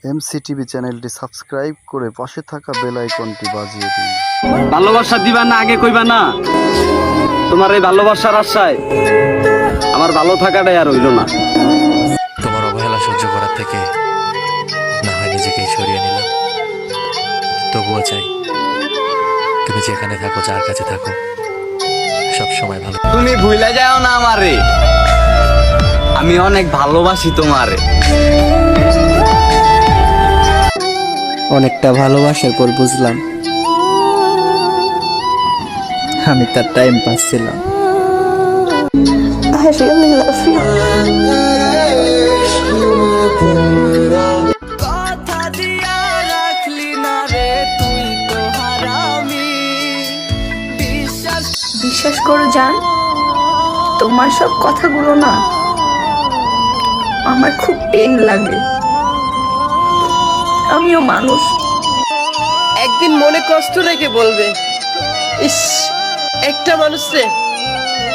MCTV চ্যানেলটি subscribe করে পাশে থাকা বেল আইকনটি বাজিয়ে দিন। ভালোবাসা দিবা না আগে কইবা না? তোমার এই ভালোবাসার আশায় আমার ভালো থাকাটাই আর হইল না। তোমার অবহেলা সহ্য করার থেকে না হয় নিজেকেই সরিয়ে নিলাম। তবুও চাই তুমি যেখানে থাকো, যার কাছে থাকো, সব সময় ভালো। তুমি ভুলে যাও না আমারে, আমি অনেক ভালোবাসি তোমারে। অনেকটা ভালোবাসার পর বুঝলাম আমি তার টাইম পাস ছিলাম। I really love you. কথা দিয়া রাখলি না রে তুই তো হারামি। বিশ্বাস করো জান, তোমার সব কথাগুলো না আমার খুব পেন লাগে। আমিও মানুষ, একদিন মনে কষ্ট রেখে বলবে, ইস একটা মানুষে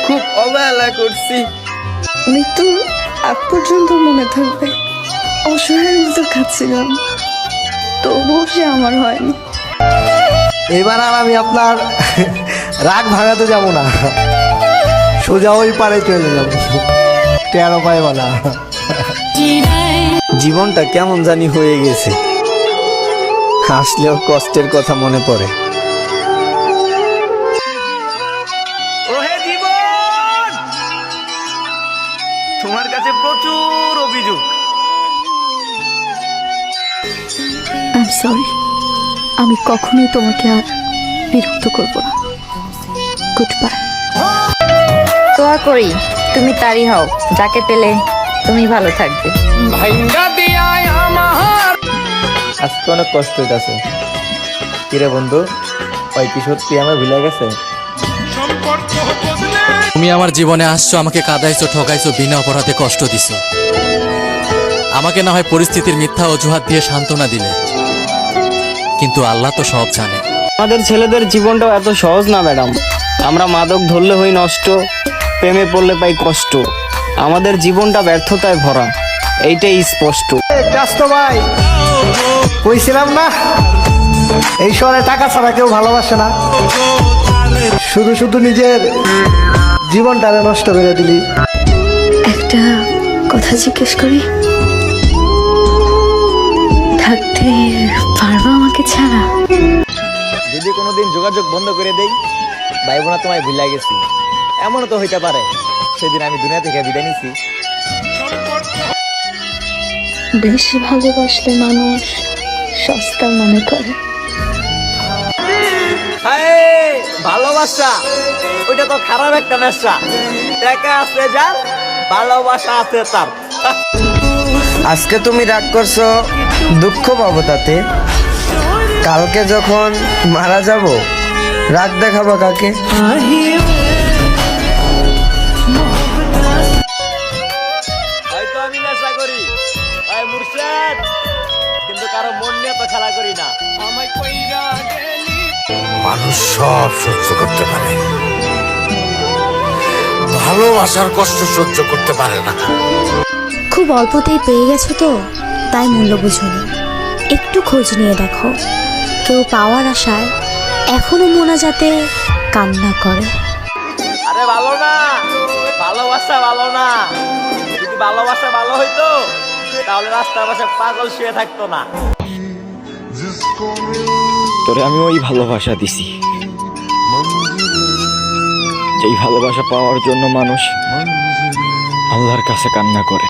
খুব অবহেলা করছি। মৃত্যুর আগ পর্যন্ত মনে থাকবে অসহায়ের মতো খাচ্ছিলাম, তবুও সে আমার হয়নি। এবার আর আমি আপনার রাগ ভাঙাতে যাব না, সোজা ওই পারে চলে যাব, টেরো পাইব না। জীবনটা কেমন জানি হয়ে গেছে, হাসলেও কষ্টের কথা মনে পড়ে। ওহে জীবন, তোমার কাছে প্রচুর অভিযোগ। আই সরি, আমি কখনোই তোমাকে আর বিরক্ত করব না। Good bye. দোয়া করি তুমি তারই হও, যাকে পেলে তুমি ভালো থাকবে। আজকে অনেক কষ্ট হইতাছে। কিরে বন্ধু, ওই কি সত্যি আমার ভুলে গেছে? তুমি আমার জীবনে আসছো, আমাকে কাঁদাইছো, ঠকাইছো, বিনা অপরাধে কষ্ট দিছো। আমাকে না হয় পরিস্থিতির মিথ্যা অজুহাত দিয়ে সান্ত্বনা দিলে, কিন্তু আল্লাহ তো সব জানে। আমাদের ছেলেদের জীবনটাও এত সহজ না ম্যাডাম। আমরা মাদক ধরলে হই নষ্ট, প্রেমে পড়লে পাই কষ্ট। আমাদের জীবনটা ব্যর্থতায় ভরা, এইটাই স্পষ্ট। ব্যস্ত ভাই, কইছিলাম না এই শহরে টাকা ছাড়া কেউ ভালোবাসে না। শুধু শুধু নিজের জীবনটা নষ্ট করে দিলি। একটা কথা জিজ্ঞেস করি, থাকতে পারবো আমাকে ছাড়া? যদি কোনোদিন যোগাযোগ বন্ধ করে দেই, ভাই বোনা তোমায় ভুলে গেছি, এমনও তো হইতে পারে সেদিন আমি দুনিয়া থেকে বিদায় নিছি। বেশি ভালোবাসলে মানুষ সস্তা মনে করে। ভালোবাসা ওইটা তো খারাপ একটা নেশা। টাকা আছে যার, ভালোবাসা আছে তার। আজকে তুমি রাগ করছো, দুঃখ পাবো তাতে। কালকে যখন মারা যাব, রাগ দেখাবো কাকে? হয়তো আমি নেশা করি ভাই মুর্শেদ, কিন্তু কারো মন নিয়ে তো খেলা করি না। আমায় কইরা গেলি। মানুষ সব সহ্য করতে পারে, ভালোবাসার কষ্ট সহ্য করতে পারে না। খুব অল্পতেই পেয়ে গেছো তো, তাই মূল্য বুঝোনি। একটু খোঁজ নিয়ে দেখো, কেউ পাওয়ার আশায় এখনো মোনাজাতে কান্না করে। আরে ভালো না, ভালোবাসা ভালো না। যদি ভালোবাসা ভালো হইতো তাহলে রাস্তার পাশে পাগল শুয়ে থাকতো না। তোরে আমি ওই ভালোবাসা দিছি, যেই ভালোবাসা পাওয়ার জন্য মানুষ আল্লাহর কাছে কান্না করে।